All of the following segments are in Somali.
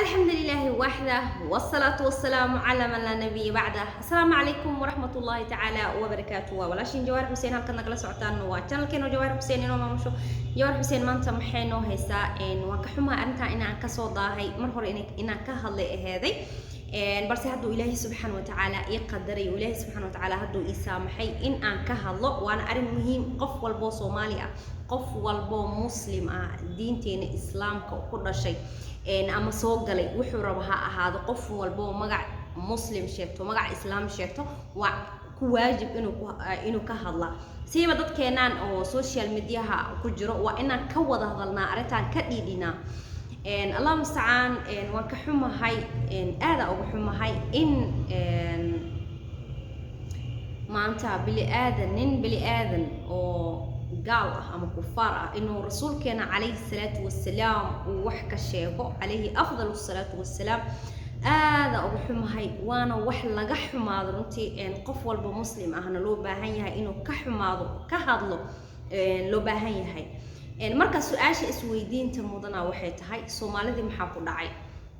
الحمد لله وحده والصلاة والسلام على من لا نبي بعده. السلام عليكم ورحمة الله تعالى وبركاته. ولاشين جوار حسين هل كنا جلس عطان واتشانل كانوا جوار حسين إنه ما مشوا جوار حسين ما أنت محينه هيسا إن وكحما أنت إن كصودا هاي مرهور إن كهلا هذه إن برسي هدو إلهي سبحانه وتعالى يقدري إلهي سبحانه وتعالى هدو يسامحي إن كهلا وأنا أرى مهم قف والبو صوماليا قف والبو مسلم دينتين إسلام كل شيء ama soo galay wuxuu rabo ha ahaado qof walba magac muslim sheegto magac islaam sheegto waa ku waajib inuu ka hadla siiba dadkeenan oo social media ku jiro waa inaan ka wada hadalnaa arintan ka dhidina Allah musta'an waan ka xumahay aada ugu xumahay in maanta bili aadan oo قال أما كفار إنه رسولنا عليه الصلاة والسلام وحكى الشيخ عليه أفضل الصلاة والسلام هذا أبو حماي وأنا وحلا جحما ذرنتي إن قفول بمسلم أهنا لو بهاي إنه كحما كهذلو لو بهاي هاي إن مركز سؤال إسويدين تمضنا وحيت هاي سومالي ذي محاكو دعي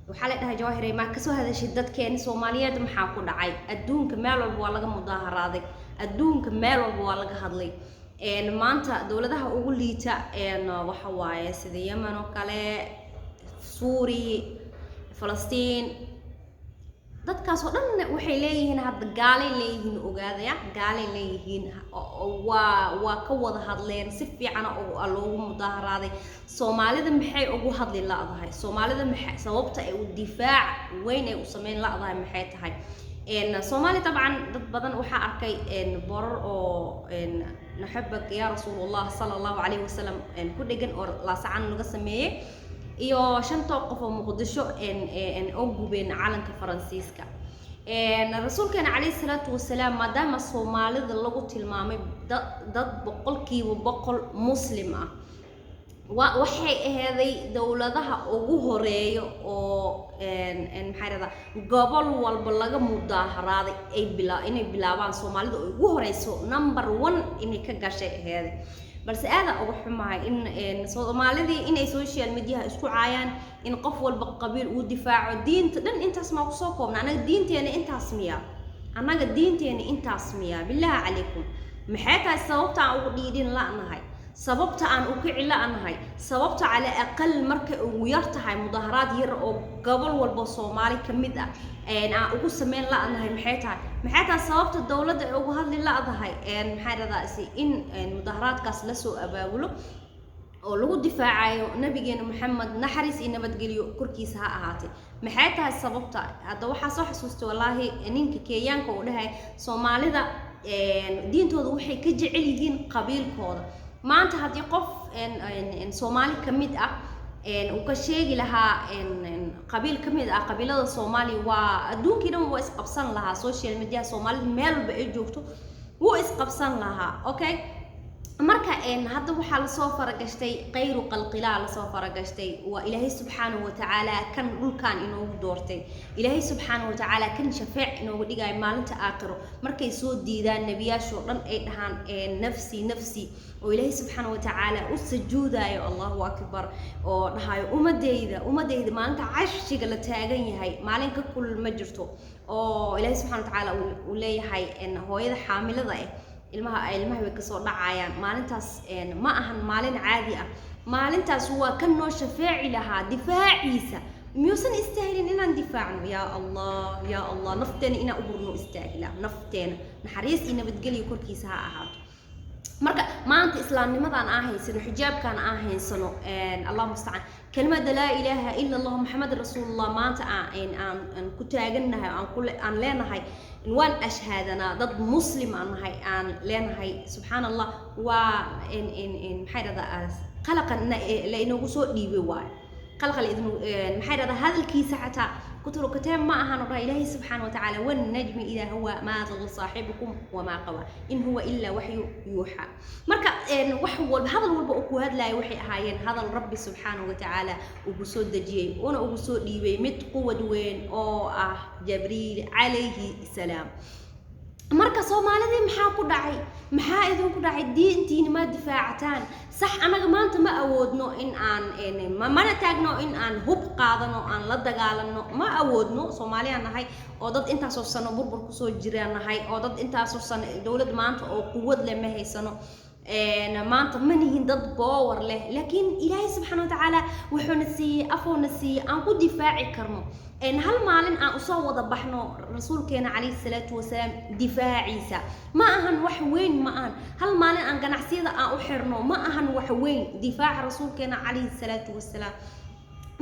وحالتها جواهري ما كسو هذا شدة كان سومالية ذي محاكو دعي أدون كمال والبوالغ مظاهرات أدون كمال والبوالغ هذلي maanta dawladaha ugu liita waxa waaye sida Yemen oo kale Suuriya Falastiin dadkaas oo dhan waxay leeyihiin hadda gaali leeyihiin ogaadaya gaali leeyihiin waa ka wada hadleen si fiican oo loogu mudaharaaday Soomaalida maxay ugu hadli laadahay Soomaalida maxay sababta ay u difaac weyn ay u sameyn laadahay maxay tahay Soomaali طبعا dad badan waxa arkay borar oo نحبك يا رسول الله صلى الله عليه وسلم ku dhagan oo la sacan laga sameeyay iyo shanta qof oo muqdisho oo gubeen calanka Faransiiska rasuulkeena عليه الصلاة والسلام maadaama Soomaalida lagu tilmaamay dad boqolkiiba boqol muslim ah waxay ahaday dawladaha ugu horeeyo oo maxay gobol walba laga mudaharaaday inay bilaabaan Soomaalida ugu horeyso number 1 inay ka gashay ahaday balse aada ugu xumahay in Soomaalida inay social media isku caayaan in qof walba qabiil uu difaaco diinta dhan intaas ma ku soo koobna anaga diinteena intaas miya billahi calaykum maxay tahay sababta aan ugu dhiidin la'nahay sababta aan u kici la'nahay sababta ala aqal marka ugu yar tahay mudaharaad yar oo gobol walba Soomaali kamid ah aan ugu sameyn la'nahay maxay tahay sababta dawladda ay ugu hadli la'dahay maxay radaasi in mudaharaadkaas la soo abaabulo oo lagu difaacayo nabigeena Muhammad naxariis iyo nabadgelyo korkiisa ha ahaatay maxay tahay sababta hadda waxa soo xasuustay wallahi ninka Kenyaanka oo dhahay Soomaalida diintooda waxay ka jecel yihiin qabiilkooda maanta hadii qof Soomaali kamid ah uu ka sheegi lahaa qabiil kamid ah qabiilada Soomaali waa adduunkiina waa isqabsan lahaa social media Soomaalida meel walba ay joogto wuu isqabsan lahaa okay marka hadda waxa la soo faragashtay qayru qalqila la soo faragashtay waa Ilaahay subhanahu wa ta'ala kan dhulkan inoo doortay Ilaahay subhanahu wa ta'ala kan shafaac inoo dhigay maalinta aakhiro markay soo diidaan nabiyaasho dhan ay dhahaan nafsi oo Ilaahay subhanahu wa ta'ala u sujuudayo Allahu akbar oo dhahayo umadeyda maalinta cashiga la taagan yahay maalinka kul ma jirto oo Ilaahay subhanahu wa ta'ala uu leeyahay hooyada xaamilada ah ilmaha way ka soo dhacayaan maalintaas ma ahan maalin caadi ah maalintaas waa kan noo shafaaci lahaa difaaciisa miyuusan istaahilin inaan difaacno ya Allah nafteena ina u burno istaahila nafteena naxariis iyo nabadgelyo korkiisa ha ahaato marka maanta islaamnimadan ahaysano xijaabkan ahaysano Allah musta'an kelmadda la ilaaha illa Allah muhammad rasuulullah maanta aan ku taaganahay aan leenahay waan ashhaadana dad muslim aan nahay aan leenahay subhanallah waa maxay radaa qalaqan la inoogu soo dhiibay waa qalqal idin maxay radaa hadalkiisa xataa كتر كتاب ما أهان إلهي سبحانه وتعالى والنجم إذا هو ما ضل صاحبكم وما قوى إن هو إلا وحي يوحى مركا وحي هذا الوضع هذا لا يوحي هاين هذا الرب سبحانه وتعالى وبسود دجي وأنا وبسود ديوي مت قوة دوين أو جبريل عليه السلام marka Soomaalida maxaa ku dhacay maxaa idin ku dhacay diintiina ma difaacataan sax anaga maanta ma awoodno in aan mana taagno in aan hub qaadano aan la dagaalano ma awoodno Soomaaliya nahay oo dad intaas oo sano burbur ku soo jiraan nahay oo dad intaas oo sano dawlad maanta oo quwad leh ma haysano maanta ma nihin dad power leh laakiin Ilaahay subhanahu wa ta'ala wuxuu nasiiyay afoona siiyay aan ku difaaci karno hal maalin aan usoo wada baxno rasuulkeena calayhi salaatu wasalaam difaaciisa ma ahan wax weyn ma ahan hal maalin aan ganacsiyada aan u xirno ma ahan wax weyn difaaca rasuulkeena calayhi salaatu wasalaam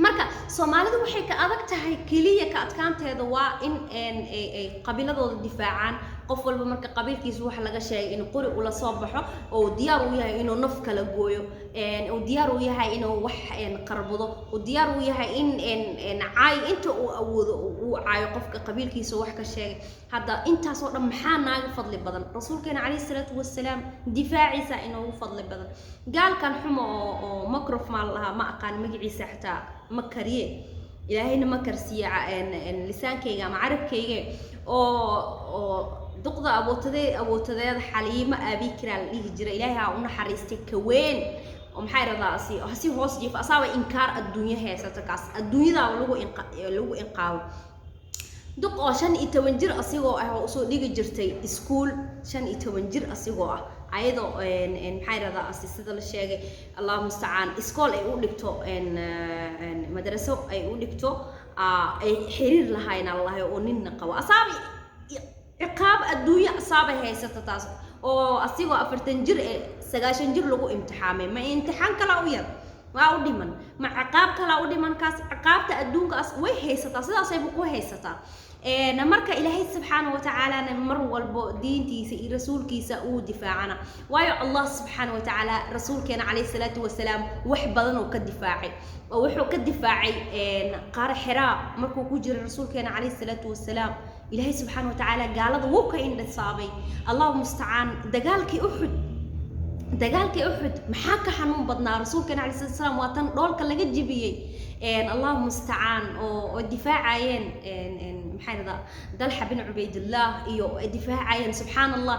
marka Soomaalidu waxay ka adag tahay kaliya ka adkaanteeda waa in ay qabiiladooda difaacaan qof walba marka qabiilkiisa wax laga sheegay in qori ula soo baxo oo diyaar u yahay inuu naf kala gooyo oo diyaar u yahay inuu wax qarbudo oo diyaar u yahay in caay inta uu awoodo uu caayo qofka qabiilkiisa wax ka sheegay hadda intaas oo dhan maxaa naaga fadli badan rasuulkeena calayhi salaatu wasalaam difaaciisa inuu fadli badan gaalkan xumo oo microphone laha ma aqaan magaciisa xitaa ma kariye ilaahayna ma karsiya lisaankayga ama carabkayga oo duqda abootadeed xaliima abi kiraal dhihi jira ilaahay ha u naxariistay kaween oo maxay radaa si hoos jiif asaaba inkaar adduunyo heysata kaas adduunyada lagu inqaabo duq oo 15 jir asigoo ah oo soo dhigi jirtay school 15 jir asigoo ah ayadoo maxay radaa sida la sheegay Allah musta'aan school ay u dhigto madraso ay u dhigto ay xiriir lahayn Allah oo ninna qabo asaabi عقاب الدنيا أصابه هي ستة أو أصيغه أفرتن جر سجاشن جر لقو امتحامه ما امتحان كلا ويا ما أودي من مع عقاب كلا أودي من كاس عقاب تأدون كاس وهي ستة صدا صيبكوا هي ستة نمرك إلهي سبحانه وتعالى نمر والدين تيسي رسول كيسا ودفاعنا ويا الله سبحانه وتعالى رسول كان عليه الصلاة والسلام وحبضنا وكدفاعي ووحو كدفاعي قار حراء مركو كوجر الرسول كان عليه الصلاة والسلام إلهي سبحانه وتعالى قال له وكا إن الصابي الله مستعان دقالك أحد محاكا حنون بدنا رسول كان عليه الصلاة والسلام واتن دولك اللي قد جبيي الله مستعان والدفاع عين محايدا دلحة بن عبيد الله الدفاع عين سبحان الله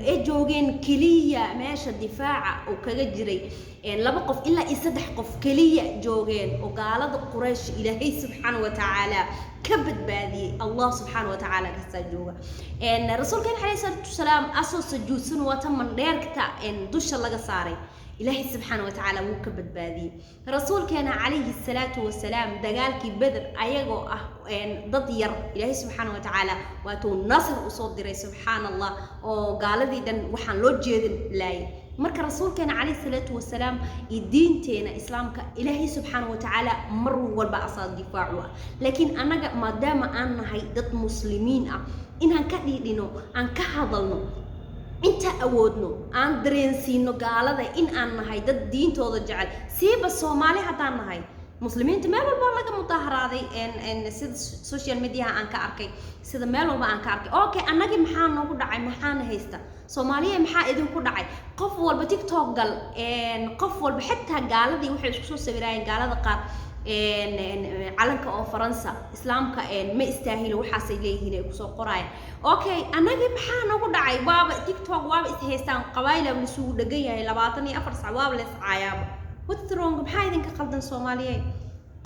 اجوغين كلية ماشى الدفاع وكجري لما قف إلا يسدح قف كلية جوغين وقال قريش إلهي سبحانه وتعالى كبد بادي الله سبحانه وتعالى كسجوغا الرسول كان عليه الصلاة والسلام أسو سجود سن وتم من ديركتا دوش الله صاري إلهي سبحانه وتعالى وكبد بادي الرسول كان عليه الصلاة والسلام دقالك بدر أيغو ضد ير إلهي سبحانه وتعالى واتو النصر وصدري سبحان الله وقال ذي دن وحن لو جيدن لاي marka rasuulkeena calayhi salaatu wasalaam diinteena islaamka ilaahay subhanahu wa ta'ala mar walba asaad difaacu laakiin anaga maadaama aan nahay dad muslimiin ah inaan ka dhiidhino aan ka hadalno inta awoodno aan dareensiino gaalada in aan nahay dad diintooda jecel siiba Soomaali hadaan nahay muslimiinta meel walba laga mudaharaaday sida social media aan ka arkay sida meel walba aan ka arkay okay anagi maxaa noogu dhacay maxaan haysta Soomaaliya maxaa idin ku dhacay qof walba TikTok gal qof walba xitaa gaaladii waxay isku soo sawirayeen gaalada qaar calanka oo Faransa islaamka ma istaahilo waxaas ay leeyihiin ay ku soo qorayaan okay anagi maxaa noogu dhacay waaba TikTok waaba is haystaan qabayla la isugu dhagan yahay 24 saac waaba la iscaayaaba what's wrong maxaa idinka qaldan Soomaaliya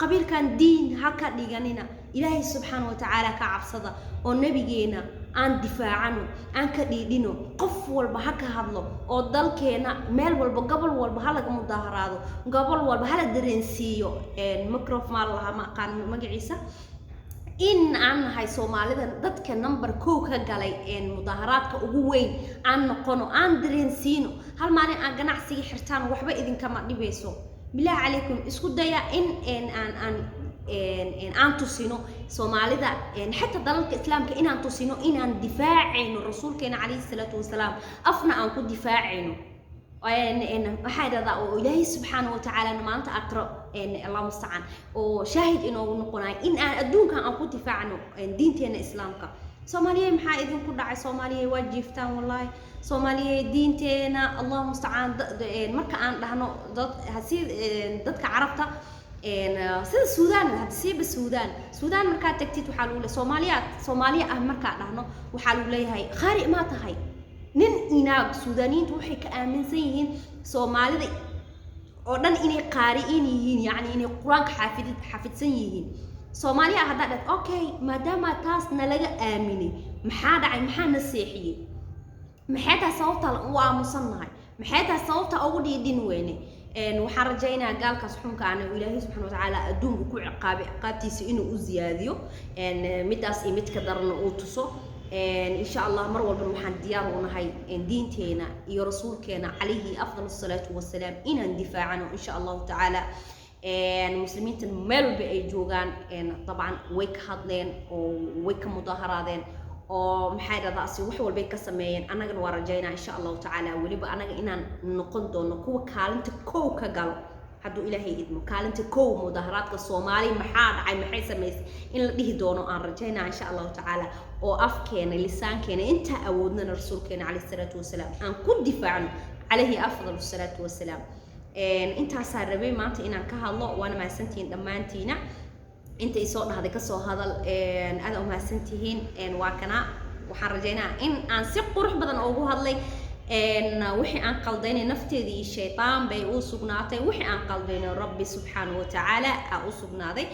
qabiil kan diin haka dhiganina ilaahay subhanahu wa ta'ala ka cabsada oo nabigeena aan difaacano aan ka dhiidhino qof walba haka hadlo oo dalkeena meel walba gobol walba halaga mudaharaado gobol walba hala dareensiyo microphone laha ma qaan magaciisa in aan nahay Soomaalida dadka number 2 ka galay mudaharaadka ugu weyn aan noqono aan dareensiino hal maalin aan ganacsiga xirtaan waxba idinka ma dhibeyso bilaa calaykum isku daya in aan tusino Soomaalida حتى dalalka islaamka inaan tusino inaan difaacayno rasuulkeena calayhi salaatu wasalaam afna aan ku difaacayno waxay radaa oo ilaahay subhanahu wa ta'ala maanta aqra Allah musta'an oo shaahid inuu noqonay in aan adduunka aan ku difaacno diinteena islaamka Soomaaliya maxaa idin ku dhacay Soomaaliya waa jiiftaan wallahi Soomaaliya diinteena Allah musta'an marka aan dhahno dadka carabta sida Suudaan hadda siiba Suudaan markaa tagtid waxaa lagu leeyahay Soomaaliya markaa dhahno waxaa lagu leeyahay qaari ma tahay nin inaag Suudaaniyiintu waxay ka aaminsan yihiin Soomaalida oo dhan inay qaariin yihiin yani inay quraanka xafidsan yihiin Soomaaliya hadda dhad okay maadaama taas nalaga aaminay maxaa dhacay maxaa naseexiyay maxay taas sababta u aamusanahay maxay taas sababta ugu dhiidin weyne waxaan rajaynayaa gaalkaas xunka aan Ilaahay subhanahu wa ta'ala adduunka ku ciqaabtiisa inuu u ziyaadiyo midaas iyo mid ka darna uu tuso إن شاء الله مر والبن وحن ديار ونهاي دينتنا يا رسولكنا عليه أفضل الصلاة والسلام إن اندفاع عنه إن شاء الله تعالى المسلمين تنملوا بأيجوغان طبعا ويك هادلين ويك مظاهراتين ومحايدة رأسي وحول بيك سمين أنا قد ورجينا إن شاء الله تعالى وليبا أنا إنا نقضو نقوة كالنت كو كقالو حدو إلهي إدمو كالنت كو مظاهرات الصومالي محاد عي محي سميس إن لديه دونو أن رجينا إن شاء الله تعالى وأفكينا لسانكينا انت أودنا رسولكينا عليه الصلاة والسلام أن كل دفاعنا عليه أفضل الصلاة والسلام انت صار ربي ما انت إنا كها الله وأنا ما سنتين لما انتينا انت يصورنا هذا كسو هذا أنا وما سنتين واكنا وحرجينا إن أنسق روح بدن أوجو هذلي وحي أن قلدين نفتي ذي الشيطان بيوسقناتي وحي أن قلدين ربي سبحانه وتعالى أوسقناتي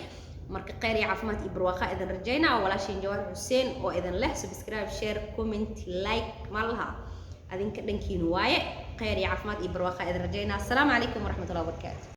marka qeyr iyo caafimaad iyo barwaaqo idan rajayna walaashin Jawaar Xuseen oo idan leh subscribe share comment like malaha adinka dhankiina waaye qeyr iyo caafimaad iyo barwaaqo idan rajayna assalamu alaykum wa rahmatullahi wa barakatuh